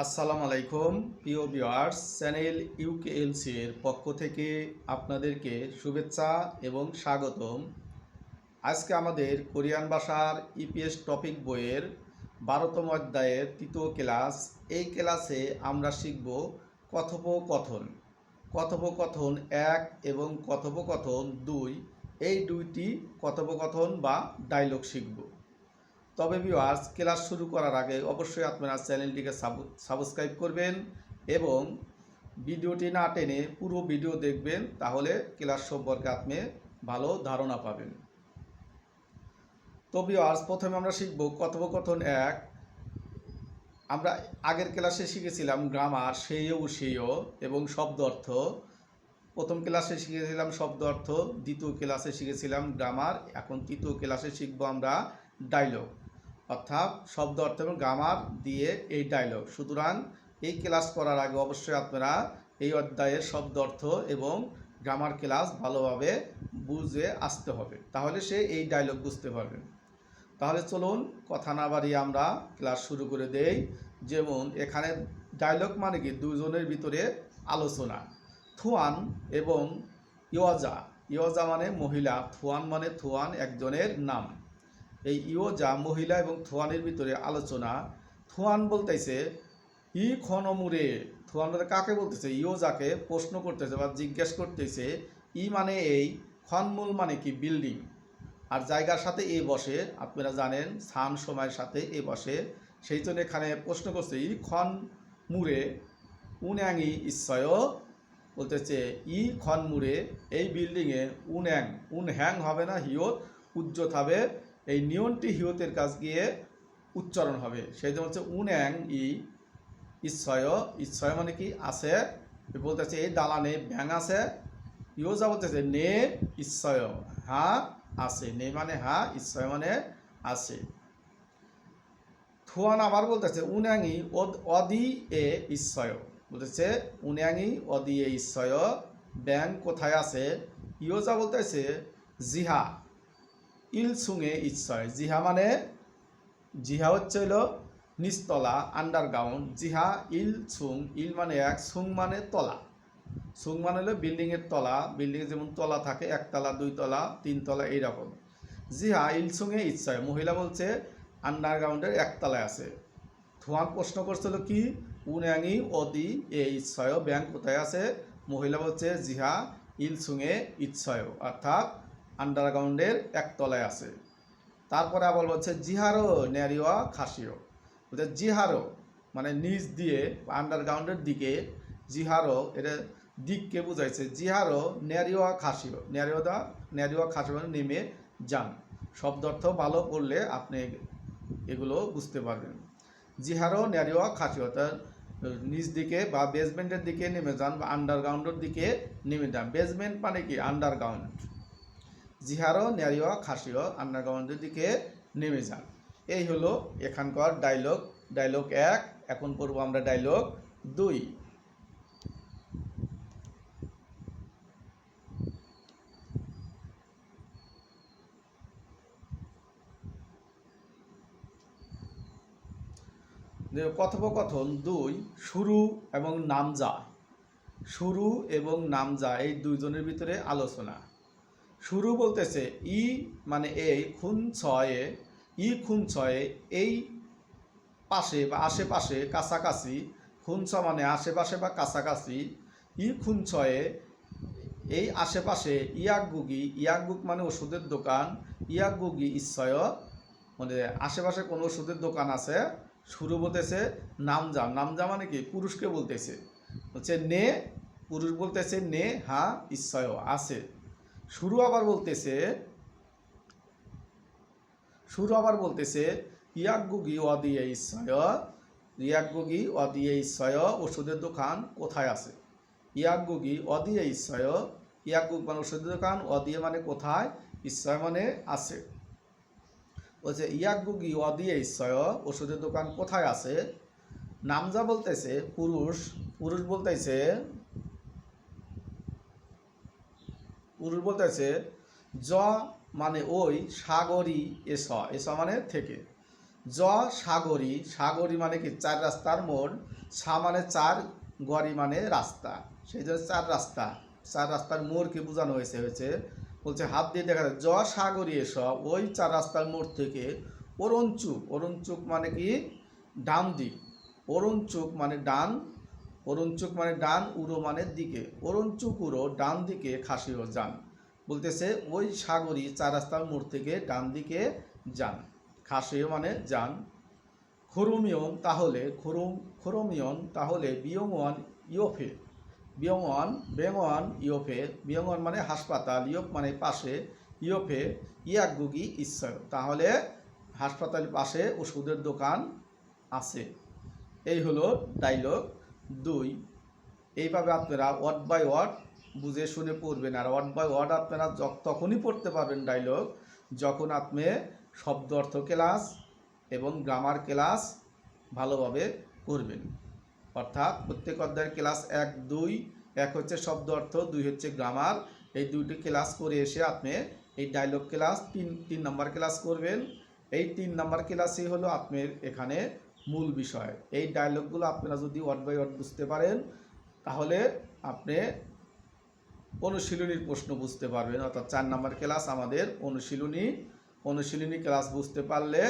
আসসালামু আলাইকুম প্রিয় ভিউয়ার্স, চ্যানেল ইউকেএলসি এর পক্ষ থেকে আপনাদেরকে শুভেচ্ছা এবং স্বাগতম। আজকে আমাদের কোরিয়ান ভাষার ইপিএস টপিক বইয়ের 12তম অধ্যায়ের 3য় ক্লাস। এই ক্লাসে আমরা শিখব কথোপকথন। কথোপকথন 1 এবং কথোপকথন 2, এই দুইটি কথোপকথন বা ডায়লগ শিখব। তবে ভিউয়ার্স, ক্লাস শুরু করার আগে অবশ্যই আপনারা চ্যানেলটিকে সাবস্ক্রাইব করবেন এবং ভিডিওটি না টেনে পুরো ভিডিও দেখবেন, তাহলে ক্লাস সম্পর্কে আপনি ভালো ধারণা পাবেন। তো ভিউয়ার্স, প্রথমে আমরা শিখব কথোপকথন 1। আমরা আগের ক্লাসে শিখেছিলাম গ্রামার, সেয় সেয় এবং শব্দ অর্থ। প্রথম ক্লাসে শিখেছিলাম শব্দ অর্থ, দ্বিতীয় ক্লাসে শিখেছিলাম গ্রামার, এখন তৃতীয় ক্লাসে শিখব আমরা ডায়লগ, অর্থাৎ শব্দ অর্থ এবং গ্রামার দিয়ে এই ডায়লগ। সুতরাং এই ক্লাস করার আগে অবশ্যই আপনারা এই অধ্যায়ের শব্দ অর্থ এবং গ্রামার ক্লাস ভালোভাবে বুঝে আসতে হবে, তাহলে সে এই ডায়লগ বুঝতে পারবেন। তাহলে চলুন কথা না বাড়িয়ে আমরা ক্লাস শুরু করে দেই। যেমন এখানে ডায়লগ মানে কি দুজনের ভিতরে আলোচনা। থুয়ান এবং ইওজা, ইওজা মানে মহিলা, থুয়ান মানে থুয়ান একজনের নাম। এই ইওজা মহিলা এবং থুয়ানের ভিতরে আলোচনা। থুয়ান বলতেছে ই খনমুরে, থুয়ান বলতে কাকে বলতেছে? ইওজাকে প্রশ্ন করতেছে বা জিজ্ঞেস করতেছে। ই মানে এই, খনমূল মানে কি বিল্ডিং, আর জায়গার সাথে এ বসে, আপনারা জানেন স্থান সময়ের সাথে এ বসে, সেই জন্য এখানে প্রশ্ন করছে ই খন মুরে উন্যাঙি ইচ্ছয়, বলতেছে ই খন মুরে এই বিল্ডিংয়ে উন্যাং, উনহ্যাং হবে না, হিয়ত উজ্জ্বত হবে, এই নিয়নটি হিয়তের কাছ গিয়ে উচ্চারণ হবে, সেই জন্য হচ্ছে উন্যাং ই ইচ্ছয়। ইচ্ছয় মানে কি আছে, বলতেছে এই দালানে ব্যাং আছে। ইয়োজা বলতেছে নে ইচ্ছয়, হ্যাঁ আছে, নে মানে হ্যাঁ, ইচ্ছয় মানে আছে। থুয়ান আবার বলতেছে উন্যাঙি অদি এ ইচ্ছয়, বলতেছে উন্যাঙি অদি এ ইচ্ছয়, ব্যাং কোথায় আছে? ইয়োজা বলতেছে জিহা ইলসুঙে ইচ্ছয়। জিহা মানে, জিহা হচ্ছে হলো নিচতলা, আন্ডারগ্রাউন্ড। জিহা ইল সুং, ইল মানে এক, সুং মানে তলা। সুং মানে হলো বিল্ডিংয়ের তলা, বিল্ডিংয়ে যেমন তলা থাকে, একতলা, দুইতলা, তিনতলা, এইরকম। জিহা ইল সুঙে ইচ্ছায়, মহিলা বলছে আন্ডারগ্রাউন্ডের একতলায় আছে। থুয়ান প্রশ্ন করছিল কি উন্যাঙি অদি এ ইচ্ছয়, ব্যাংক কোথায় আছে? মহিলা বলছে জিহা ইল সুঙে ইচ্ছয়, অর্থাৎ আন্ডারগ্রাউন্ডের একতলায় আছে। তারপরে আবার বলছে জিহারো ন্যারিওয়া খাসিও, বলছে জিহারো মানে নিচ দিয়ে, আন্ডারগ্রাউন্ডের দিকে, জিহারো এটা দিককে বুঝাইছে। জিহারো ন্যারিওয়া খাসিও, ন্যারিওয়া খাসিও মানে নেমে যান। শব্দ অর্থ ভালো করলে আপনি এগুলো বুঝতে পারবেন। জিহারো ন্যারিওয়া খাসিও, তার নিচ দিকে বা বেসমেন্টের দিকে নেমে যান, বা আন্ডারগ্রাউন্ডের দিকে নেমে যান। বেসমেন্ট মানে কি আন্ডারগ্রাউন্ড। জিহারো ন্যারিওয়া খাসিও, আন্ডারগ্রাউন্ডের দিকে নেমে যান। এই হলো এখানকার ডায়লগ, ডায়লগ 1। এখন পড়ব আমরা ডায়লগ 2। কথোপকথন 2, শুরু এবং নামজা। শুরু এবং নামজা এই দুইজনের ভিতরে আলোচনা। শুরু বলতেছে ই মানে এই, খুন ছয়ে, ই খুন ছয়ে এই পাশে বা আশেপাশে, কাছাকাছি। খুনছ মানে আশেপাশে বা কাছাকাছি। ই খুন ছয়ে এই আশেপাশে, ইয়াকগুগি, ইয়াকগুক মানে ওষুধের দোকান, ইয়াকগুগি ইচ্ছয় মানে আশেপাশে কোনো ওষুধের দোকান আছে। শুরু বলতেছে নামজা, নামজা মানে কি পুরুষকে বলতেছে, হচ্ছে নে, পুরুষ বলতেছে নে, হ্যাঁ ইচ্ছয় আছে। শুরু আবার বলতেছে, শুরু আবার বলতেছে ইয়াকগুগি অদিয়ে ইচ্ছয়, ইয়াকগুগি অদিয়ে ইচ্ছয় ওষুধের দোকান কোথায় আছে? ইয়াকগুগি অদিয়ে ইচ্ছয়, ইয়াকগুগ মানে ওষুধের দোকান, অদিয়ে মানে কোথায়, ইচ্ছয় মানে আছে। বলছে ইয়াকগুগি অদিয়ে ইচ্ছয় ওষুধের দোকান কোথায় আছে। নামজা বলতেছে পুরুষ, পুরুষ বলতেছে, পুরুষ বলতেছে জ মানে ওই, সাগরী এস, এস মানে থেকে, জ সাগরী, সাগরী মানে কি চার রাস্তার মোড়, সা মানে চার, গড়ি মানে রাস্তা, সেই জন্য চার রাস্তা, চার রাস্তার মোড়কে বোঝানো হয়েছে বলছে হাত দিয়ে দেখা যায় জ সাগরী এসব ওই চার রাস্তার মোড় থেকে অরুণচুক, অরুণচুক মানে কি ডান দিক, অরুণচুক মানে ডান, অরুণচুক মানে ডান, উড়ো মানে দিকে, অরুণচুক উড়ো ডান দিকে খাসিও যান। বলতেছে ওই সাগরী চার রাস্তার মোড় থেকে ডান দিকে যান, খাসিও মানে যান। খুরুমিয়ন তাহলে খুরুমিয়ন তাহলে বিয়ংওয়ান ইয়োফে, বিয়ংওয়ান বেঙ্গওয়ান ইয়োফে, বিয়ংওয়ান মানে হাসপাতাল, ইয়োপ মানে পাশে, ইয়োফে ইয়াগুগি ঈশ্বর তাহলে হাসপাতালের পাশে ওষুধের দোকান আছে। এই হলো ডায়লগ 2। এইভাবে আপনারা ওয়ার্ড বাই ওয়ার্ড বুঝে শুনে পড়বেন। আর ওয়ার্ড বাই ওয়ার্ড আপনারা তখনই পড়তে পারবেন ডায়লগ যখন আপনি শব্দ অর্থ ক্লাস এবং গ্রামার ক্লাস ভালোভাবে করবেন। অর্থাৎ প্রত্যেক অধ্যায়ের ক্লাস 1, 2, 1 হচ্ছে শব্দ অর্থ, 2 হচ্ছে গ্রামার, এই দুইটি ক্লাস করে এসে আপনি এই ডায়লগ ক্লাস 3 নাম্বার ক্লাস করবেন। এই 3 নাম্বার ক্লাসই হলো আপনার এখানে মূল বিষয়। এই ডায়লগগুলো আপনারা যদি ওয়ার্ড বাই ওয়ার্ড বুঝতে পারেন তাহলে আপনি অনুশীলনীর প্রশ্ন বুঝতে পারবেন। অর্থাৎ 4 নাম্বার ক্লাস আমাদের অনুশীলনী ক্লাস বুঝতে পারলে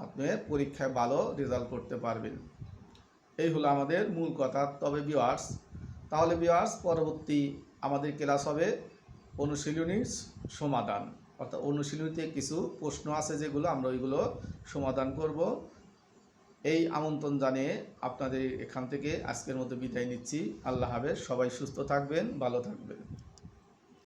আপনি পরীক্ষায় ভালো রেজাল্ট করতে পারবেন। এই হলো আমাদের মূল কথা। তবে ভিউয়ার্স, তাহলে ভিউয়ার্স পরবর্তী আমাদের ক্লাস হবে অনুশীলনীর সমাধান। অর্থাৎ অনুশীলনীতে কিছু প্রশ্ন আছে যেগুলো আমরা ওইগুলো সমাধান করব। এই আমন্ত্রণ জানিয়ে আপনাদের এখান থেকে আজকের মতো বিদায় নিচ্ছি। আল্লাহ হাফেজ। সবাই সুস্থ থাকবেন, ভালো থাকবেন।